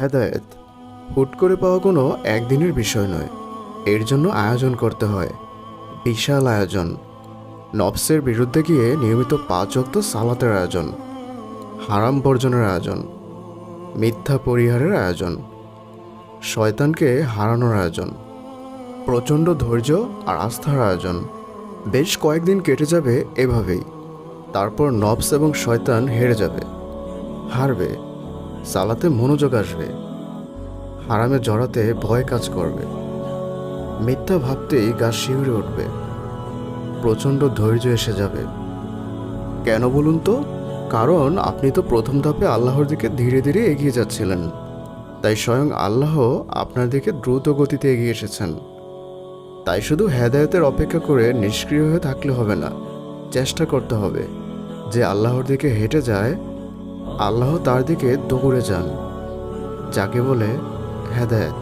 হেদায়েত হুট করে পাওয়া কোনো একদিনের বিষয় নয়। এর জন্য আয়োজন করতে হয়, বিশাল আয়োজন। নফসের বিরুদ্ধে গিয়ে নিয়মিত 5 ওয়াক্ত সালাতের আয়োজন, হারাম বর্জনের আয়োজন, মিথ্যা পরিহারের আয়োজন, শয়তানকে হারানোর আয়োজন, প্রচণ্ড ধৈর্য আর আস্থার আয়োজন। বেশ কয়েকদিন কেটে যাবে এভাবেই। তারপর নফস এবং শয়তান হেরে যাবে, হারবে। সালাতে মনোযোগ আসবে, হারামে জড়াতে ভয় কাজ করবে, মিথ্যা ভাবতেই গা শিউরে উঠবে, প্রচণ্ড ধৈর্য এসে যাবে। কেন বলুন তো? কারণ আপনি তো প্রথম ধাপে আল্লাহর দিকে ধীরে ধীরে এগিয়ে যাচ্ছিলেন, তাই স্বয়ং আল্লাহ আপনার দিকে দ্রুত গতিতে এগিয়ে এসেছেন। তাই শুধু হেদায়েতের অপেক্ষা করে নিষ্ক্রিয় হয়ে থাকলে হবে না, চেষ্টা করতে হবে। যে আল্লাহর দিকে হেঁটে যায়, আল্লাহ তার দিকে দৌড়ে যান, যাকে বলে হেদায়েত।